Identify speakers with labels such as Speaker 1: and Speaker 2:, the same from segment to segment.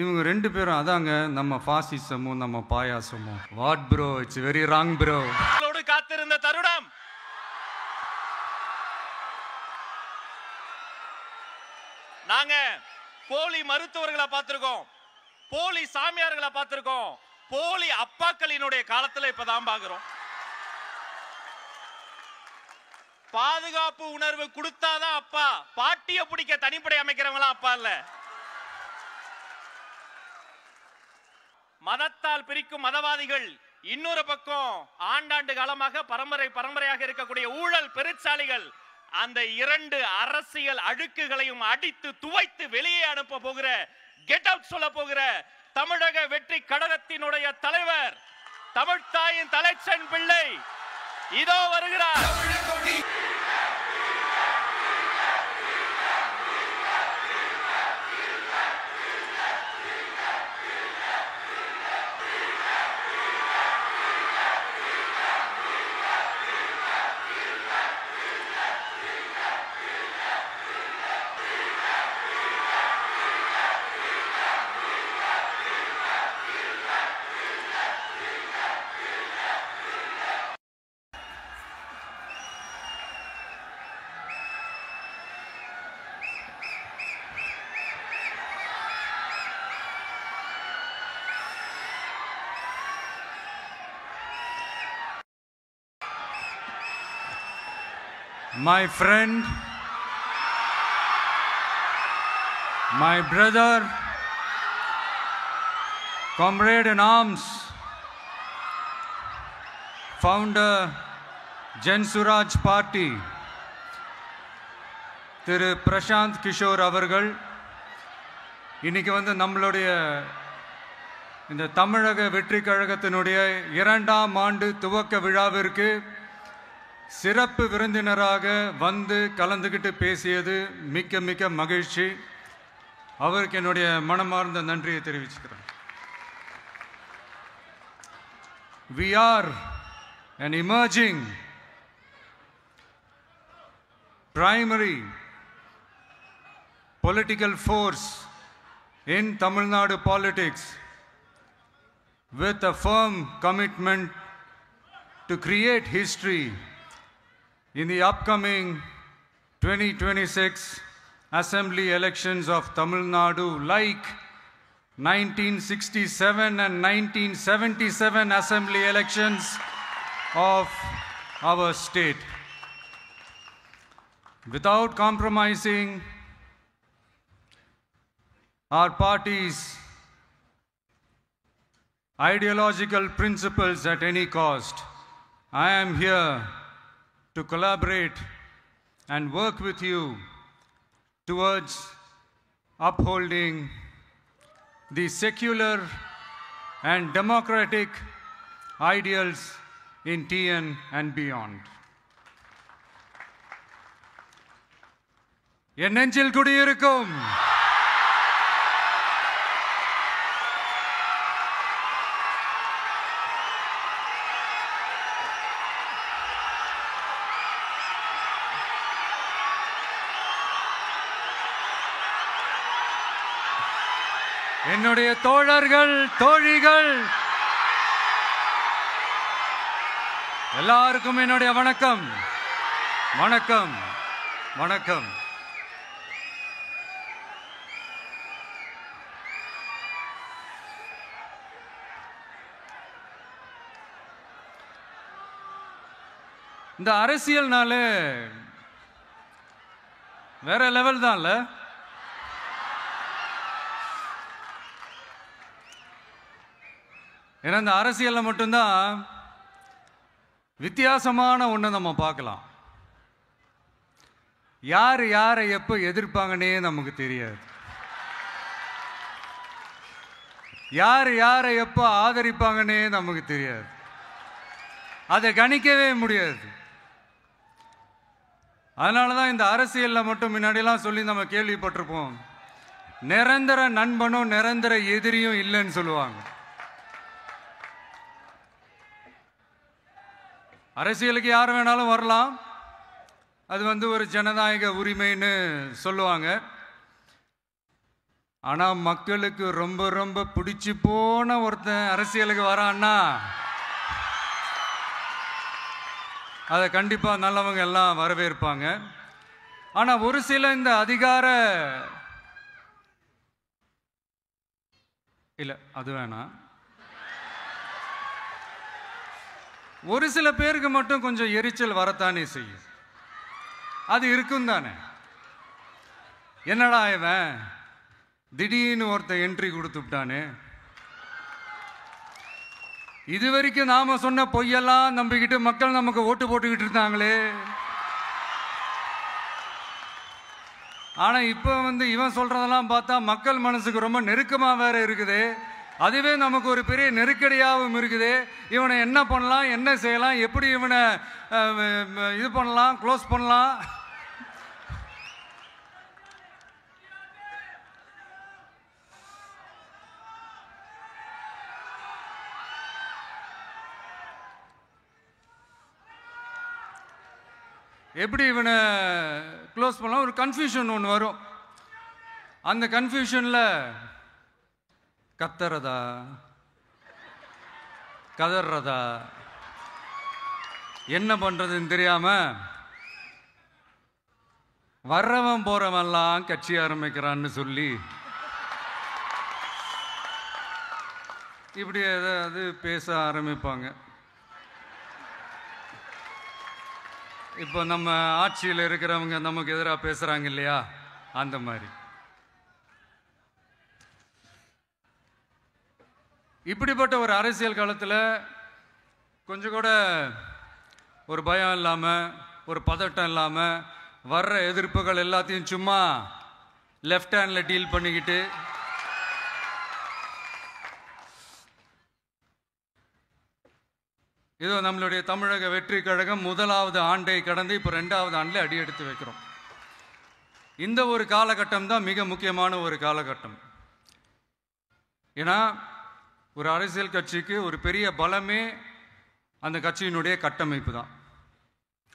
Speaker 1: இவங்க ரெண்டு பேரும் அதாங்க நம்ம ஃபாசிசமும் நம்ம பாயாசமும். What bro, it's very wrong bro.
Speaker 2: காத்திருந்த தருணம் நாங்க போலி மருத்துவர்களை பார்த்திருக்கோம், போலி சாமியார்களை பார்த்திருக்கோம், போலி அப்பாக்களினுடைய காலத்துல இப்பதான் பாக்குறோம். பாதுகாப்பு உணர்வு கொடுத்தாதான் அப்பா. பாட்டிய பிடிக்க தனிப்படை அமைக்கிறவங்களாம் அப்பா இல்ல. மதத்தால் பிரிக்கும் மதவாதிகள் இன்னொரு பக்கம், ஆண்டாண்டு காலமாக பரம்பரையாக இருக்கக்கூடிய ஊழல் பெருச்சாலிகள் அந்த இரண்டு அரசியல் அழுக்குகளையும் அடித்து துவைத்து வெளியே அனுப்ப போகிற, கெட் அவுட் சொல்ல போகிற தமிழக வெற்றி கழகத்தினுடைய தலைவர், தமிழ்த்தாயின் தலைச்சன் பிள்ளை இதோ வருகிறார்.
Speaker 1: My friend, my brother, comrade in arms, founder, Jan Suraj Party, திரு பிரசாந்த் கிஷோர் அவர்கள் இன்னைக்கு வந்து நம்மளுடைய இந்த தமிழக வெற்றி கழகத்தினுடைய 2ஆம் ஆண்டு துவக்க விழாவிற்கு சிறப்பு விருந்தினராக வந்து கலந்துக்கிட்டு பேசியது மிக்க மிக்க மகிழ்ச்சி. அவருக்கு என்னுடைய மனமார்ந்த நன்றியை தெரிவிச்சுக்கிறேன். We are an emerging primary political force in Tamil Nadu politics with a firm commitment to create history in the upcoming 2026 assembly elections of Tamil Nadu, like 1967 and 1977 assembly elections of our state. Without compromising our party's ideological principles at any cost, I am here to collaborate and work with you towards upholding the secular and democratic ideals in TN and beyond. என் நெஞ்சில் குடியிருக்கும் என்னுடைய தோழர்கள், தோழிகள் எல்லாருக்கும் என்னுடைய வணக்கம். வணக்கம் வணக்கம். இந்த அரசியல்னாலே வேற லெவல் தான்ல. ஏன்னா இந்த அரசியலில் மட்டும்தான் வித்தியாசமான ஒன்று நம்ம பார்க்கலாம். யார் யாரை எப்போ எதிர்ப்பாங்கன்னே நமக்கு தெரியாது. யார் யாரை எப்போ ஆதரிப்பாங்கன்னே நமக்கு தெரியாது. அதை கணிக்கவே முடியாது. அதனால தான் இந்த அரசியலில் மட்டும் முன்னாடிலாம் சொல்லி நம்ம கேள்விப்பட்டிருப்போம், நிரந்தர நண்பனும் நிரந்தர எதிரியும் இல்லைன்னு சொல்லுவாங்க. அரசியலுக்கு யார் வேணாலும் வரலாம், அது வந்து ஒரு ஜனநாயக உரிமைன்னு சொல்லுவாங்க. ஆனால் மக்களுக்கு ரொம்ப ரொம்ப பிடிச்சி போன ஒருத்தன் அரசியலுக்கு வரான்னா அதை கண்டிப்பாக நல்லவங்க எல்லாம் வரவேற்பாங்க. ஆனால் ஒரு சில இந்த அதிகார இல்லை அது வேணாம், ஒரு சில பேருக்கு மட்டும் கொஞ்சம் எரிச்சல் வரத்தானே செய்யும். அது இருக்கும் தானே. என்னடா இவன் திடீர்னு ஒருத்தன் என்ட்ரி கொடுத்துட்டானே, இது வரைக்கும் நாம சொன்ன பொய்யெல்லாம் நம்பிக்கிட்டு மக்கள் நமக்கு ஓட்டு போட்டுக்கிட்டு இருந்தாங்களே, ஆனா இப்ப இவன் சொல்றதெல்லாம் பார்த்தா மக்கள் மனசுக்கு ரொம்ப நெருக்கமா வேற இருக்குது. அதுவே நமக்கு ஒரு பெரிய நெருக்கடியாகவும் இருக்குது. இவனை என்ன பண்ணலாம், என்ன செய்யலாம், எப்படி இவனை இது பண்ணலாம், க்ளோஸ் பண்ணலாம். எப்படி இவனை க்ளோஸ் பண்ணலாம், ஒரு கன்ஃபியூஷன் ஒன்று வரும். அந்த கன்ஃபியூஷனில் கத்துறதா கதறதா என்ன பண்ணுறதுன்னு தெரியாமல் வர்றவன் போகிறவன்லாம் கட்சி ஆரம்பிக்கிறான்னு சொல்லி இப்படி ஏதாவது பேச ஆரம்பிப்பாங்க. இப்போ நம்ம ஆட்சியில் இருக்கிறவங்க நமக்கு எதிராக பேசுகிறாங்க இல்லையா, அந்த மாதிரி. இப்படிப்பட்ட ஒரு அரசியல் காலத்தில் கொஞ்சம் கூட ஒரு பயம் இல்லாமல், ஒரு பதட்டம் இல்லாமல், வர்ற எதிர்ப்புகள் எல்லாத்தையும் சும்மா லெஃப்ட் ஹேண்டில் டீல் பண்ணிக்கிட்டு இதோ நம்மளுடைய தமிழக வெற்றி கழகம் முதலாவது ஆண்டை கடந்து இப்போ 2வது ஆண்டில் அடி எடுத்து வைக்கிறோம். இந்த ஒரு காலகட்டம் தான் மிக முக்கியமான ஒரு காலகட்டம். ஏன்னா ஒரு அரசியல் கட்சிக்கு ஒரு பெரிய பலமே அந்த கட்சியினுடைய கட்டமைப்பு தான்.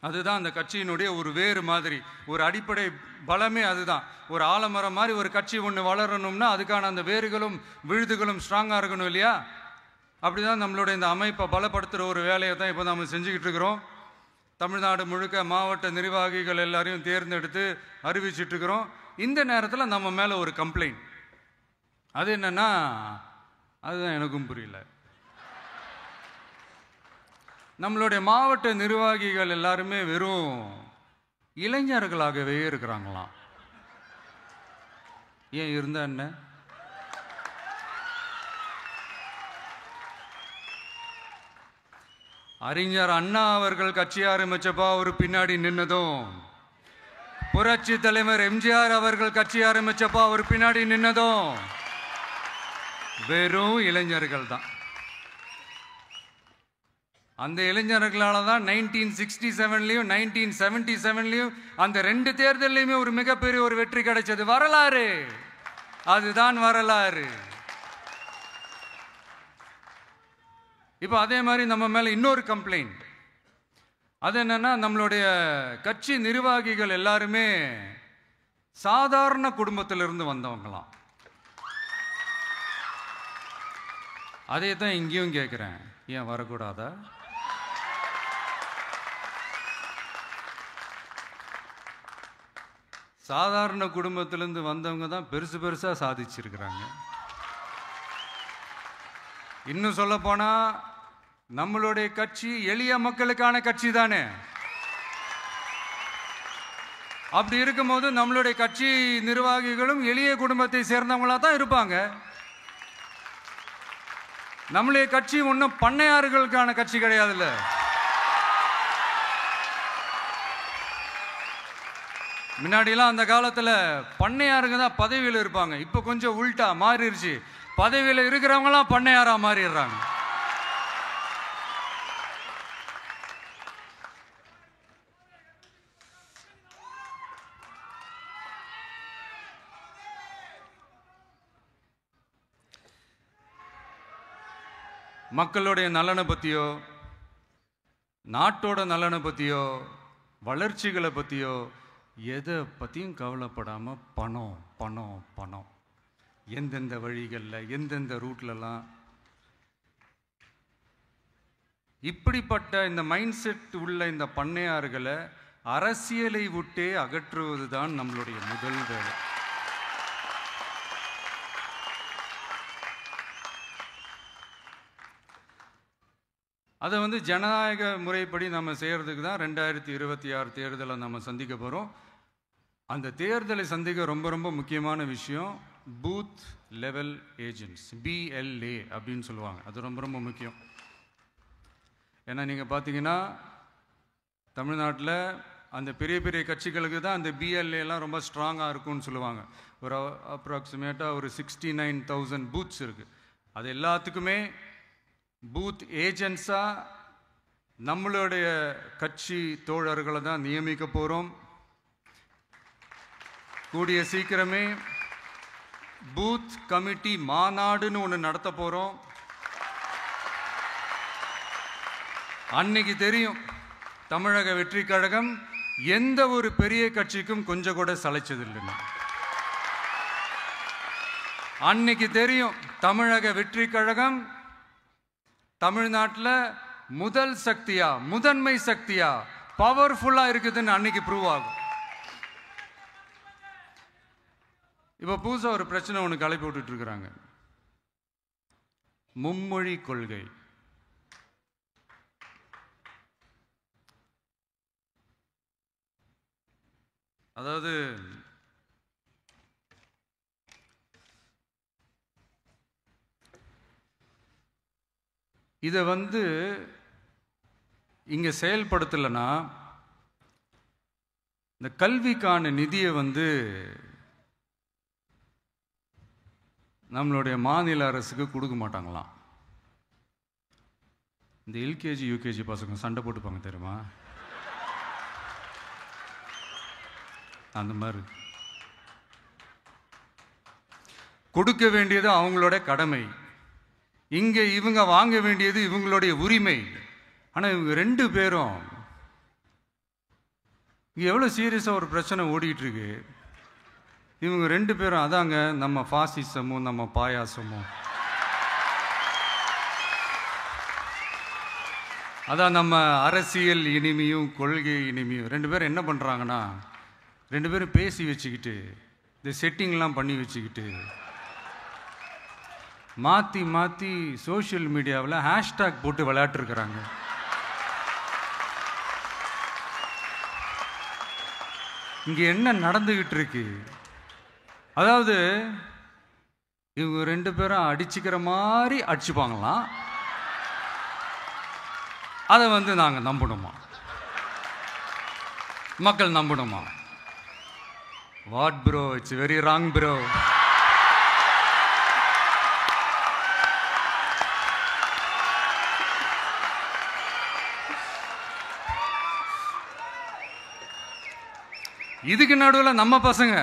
Speaker 1: அதுதான் அந்த கட்சியினுடைய ஒரு வேறு மாதிரி, ஒரு அடிப்படை பலமே அதுதான். ஒரு ஆலமரம் மாதிரி ஒரு கட்சி ஒன்று வளரணும்னா அதுக்கான அந்த வேர்களும் விழுதுகளும் ஸ்ட்ராங்காக இருக்கணும் இல்லையா. அப்படிதான் நம்மளுடைய இந்த அமைப்பை பலப்படுத்துகிற ஒரு வேலையை தான் இப்போ நம்ம செஞ்சுக்கிட்டு இருக்கிறோம். தமிழ்நாடு முழுக்க மாவட்ட நிர்வாகிகள் எல்லாரையும் தேர்ந்தெடுத்து அறிவிச்சிட்ருக்கிறோம். இந்த நேரத்தில் நம்ம மேலே ஒரு கம்ப்ளைண்ட், அது என்னன்னா, அதுதான் எனக்கும் புரியல. நம்மளுடைய மாவட்ட நிர்வாகிகள் எல்லாருமே வெறும் இளைஞர்களாகவே இருக்கிறாங்களாம். ஏன் இருந்தா என்ன? அறிஞர் அண்ணா அவர்கள் கட்சி ஆரம்பிச்சப்பா அவர் பின்னாடி நின்னதும், புரட்சி தலைவர் எம்ஜிஆர் அவர்கள் கட்சி ஆரம்பிச்சப்பா அவர் பின்னாடி நின்னதும் வெறும் இளைஞர்கள் தான். அந்த இளைஞர்களால தான் 1967லையும் 1977லையும் அந்த 2 தேர்தலையுமே ஒரு மிகப்பெரிய ஒரு வெற்றி கிடைச்சது. வரலாறு, அதுதான் வரலாறு. இப்போ அதே மாதிரி நம்ம மேலே இன்னொரு கம்ப்ளைண்ட், அது என்னன்னா, நம்மளுடைய கட்சி நிர்வாகிகள் எல்லாருமே சாதாரண குடும்பத்திலிருந்து வந்தவங்களாம். அதே தான் இங்கேயும் கேட்குறேன், ஏன் வரக்கூடாதா? சாதாரண குடும்பத்திலிருந்து வந்தவங்க தான் பெருசு பெருசாக சாதிச்சிருக்கிறாங்க. இன்னும் சொல்ல போனா நம்மளுடைய கட்சி எளிய மக்களுக்கான கட்சி தானே. அப்படி இருக்கும்போது நம்மளுடைய கட்சி நிர்வாகிகளும் எளிய குடும்பத்தை சேர்ந்தவங்களா தான் இருப்பாங்க. நம்மளுடைய கட்சி ஒன்றும் பண்ணையாறுகளுக்கான கட்சி கிடையாதுல்ல. முன்னாடிலாம் அந்த காலத்தில் பண்ணையாருங்க தான் பதவியில் இருப்பாங்க. இப்போ கொஞ்சம் உள்டா மாறிடுச்சு, பதவியில் இருக்கிறவங்களாம் பண்ணையாரா மாறிடுறாங்க. மக்களுடைய நலனை பற்றியோ, நாட்டோட நலனை பற்றியோ, வளர்ச்சிகளை பற்றியோ எதை பற்றியும் கவலைப்படாமல் பணம் பணம் பணம். எந்தெந்த வழிகளில் எந்தெந்த ரூட்லலாம். இப்படிப்பட்ட இந்த மைண்ட் செட் உள்ள இந்த பண்ணையார்களை அரசியலை விட்டே அகற்றுவது தான் நம்மளுடைய முதல் வேலை. அதை ஜனநாயக முறைப்படி நம்ம செய்கிறதுக்கு தான் 2026 தேர்தலை நம்ம சந்திக்க போகிறோம். அந்த தேர்தலை சந்திக்க ரொம்ப ரொம்ப முக்கியமான விஷயம் பூத் லெவல் ஏஜென்ட்ஸ், BLA அப்படின்னு சொல்லுவாங்க. அது ரொம்ப ரொம்ப முக்கியம். ஏன்னா நீங்கள் பார்த்தீங்கன்னா தமிழ்நாட்டில் அந்த பெரிய பெரிய கட்சிகளுக்கு தான் அந்த BLAலாம் ரொம்ப ஸ்ட்ராங்காக இருக்கும்னு சொல்லுவாங்க. ஒரு அப்ராக்சிமேட்டாக ஒரு 69,000 பூத்ஸ் இருக்குது. அது எல்லாத்துக்குமே பூத் ஏஜென்ட்ஸாக நம்மளுடைய கட்சி தோழர்களை தான் நியமிக்க போகிறோம். கூடிய சீக்கிரமே பூத் கமிட்டி மாநாடுன்னு ஒன்று நடத்த போகிறோம். அன்னைக்கு தெரியும் தமிழக வெற்றி கழகம் எந்த ஒரு பெரிய கட்சிக்கும் கொஞ்சம் கூட சளைச்சதில்லைன்னு. அன்னைக்கு தெரியும் தமிழக வெற்றி கழகம் தமிழ்நாட்டில் முதல் சக்தியா, முதன்மை சக்தியா, பவர்ஃபுல்லா இருக்குதுன்னு அன்னைக்கு ப்ரூவ் ஆகும். இப்போ புதுசா ஒரு பிரச்சனை ஒன்று கிளப்பி விட்டுட்டு இருக்கிறாங்க, மும்மொழி கொள்கை. அதாவது இதை இங்கே செயல்படுத்தலைன்னா இந்த கல்விக்கான நிதியை நம்மளுடைய மாநில அரசுக்கு கொடுக்க மாட்டாங்களாம். இந்த LKG UKG பசங்க சண்டை போட்டுப்பாங்க தெரியுமா, அந்த மாதிரி கொடுக்க வேண்டியது அவங்களோட கடமை, இங்கே இவங்க வாங்க வேண்டியது இவங்களுடைய உரிமை. ஆனால் இவங்க ரெண்டு பேரும் இங்கே எவ்வளோ சீரியஸாக ஒரு பிரச்சனை ஓடிக்கிட்டு இருக்கு. இவங்க ரெண்டு பேரும் அதாங்க நம்ம ஃபாசிசமும் நம்ம பாயாசமும், அதான் நம்ம அரசியல் இனிமையும் கொள்கை இனிமையும். ரெண்டு பேரும் என்ன பண்ணுறாங்கன்னா, ரெண்டு பேரும் பேசி வச்சுக்கிட்டு இந்த செட்டிங்லாம் பண்ணி வச்சுக்கிட்டு மாற்றி மாற்றி சோஷியல் மீடியாவில் ஹேஷ்டாக் போட்டு விளையாட்டுருக்கிறாங்க. இங்கே என்ன நடந்துக்கிட்டு இருக்கு, அதாவது இவங்க ரெண்டு பேரும் அடிச்சுக்கிற மாதிரி அடிச்சுப்பாங்களாம். அதை நாங்கள் நம்பணுமா, மக்கள் நம்பணுமா? What bro, it's very wrong bro. இதுக்கு நடுவில் நம்ம பசங்க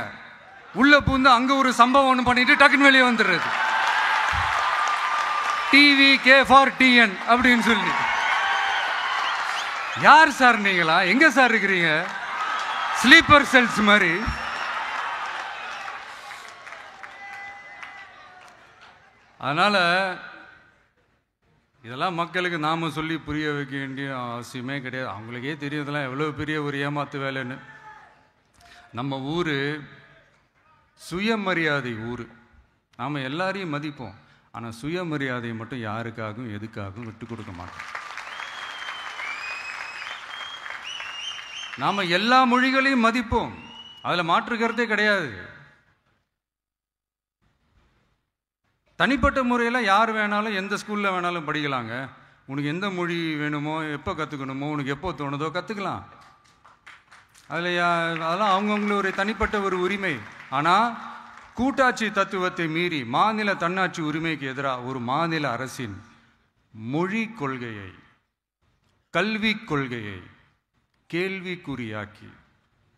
Speaker 1: உள்ள பூந்து அங்க ஒரு சம்பவம் ஒன்று பண்ணிட்டு டக்குன்னு வெளியே வந்துடுறது, TVK for TN அப்படின்னு சொல்லி. யார் சார் நீங்களா, எங்க சார் இருக்கிறீங்க? ஸ்லீப்பர் செல்ஸ் மாதிரி. அதனால இதெல்லாம் மக்களுக்கு நாம சொல்லி புரிய வைக்க வேண்டிய அவசியமே கிடையாது. அவங்களுக்கே தெரியும் இதெல்லாம் எவ்வளவு பெரிய ஒரு ஏமாத்து வேலைன்னு. நம்ம ஊர் சுயமரியாதை ஊர், நாம் எல்லாரையும் மதிப்போம். ஆனால் சுயமரியாதையை மட்டும் யாருக்காகவும் எதுக்காகவும் விட்டு கொடுக்க மாட்டோம். நாம் எல்லா மொழிகளையும் மதிப்போம், அதில் மாற்றுக்கிறதே கிடையாது. தனிப்பட்ட முறையில் யார் வேணாலும் எந்த ஸ்கூலில் வேணாலும் படிக்கலாங்க. உனக்கு எந்த மொழி வேணுமோ, எப்போ கற்றுக்கணுமோ, உனக்கு எப்போ தோணுதோ கற்றுக்கலாம். அதெல்லாம் அவங்கவுங்களுடைய தனிப்பட்ட ஒரு உரிமை. ஆனால் கூட்டாட்சி தத்துவத்தை மீறி மாநில தன்னாட்சி உரிமைக்கு எதிராக ஒரு மாநில அரசின் மொழி கொள்கையை, கல்விக் கொள்கையை கேள்விக்குறியாக்கி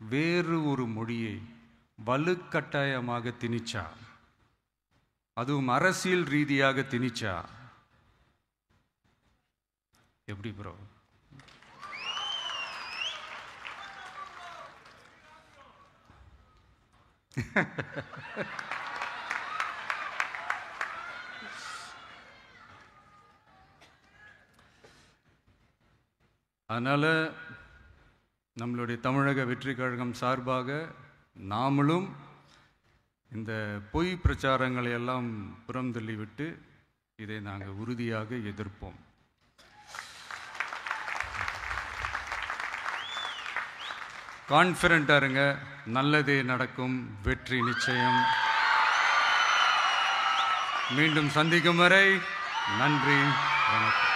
Speaker 1: வேறு ஒரு மொழியை வலுக்கட்டாயமாக திணிச்சா, அதுவும் அரசியல் ரீதியாக திணிச்சா எப்படி ப்ரோ? அதனால் நம்மளுடைய தமிழக வெற்றி கழகம் சார்பாக நாமளும் இந்த பொய் பிரச்சாரங்களை எல்லாம் புறம் தள்ளிவிட்டு இதை நாங்கள் உறுதியாக எதிர்ப்போம். கான்ஃபிடென்ட்டாக இருங்க, நல்லதே நடக்கும், வெற்றி நிச்சயம். மீண்டும் சந்திக்கும் வரை நன்றி, வணக்கம்.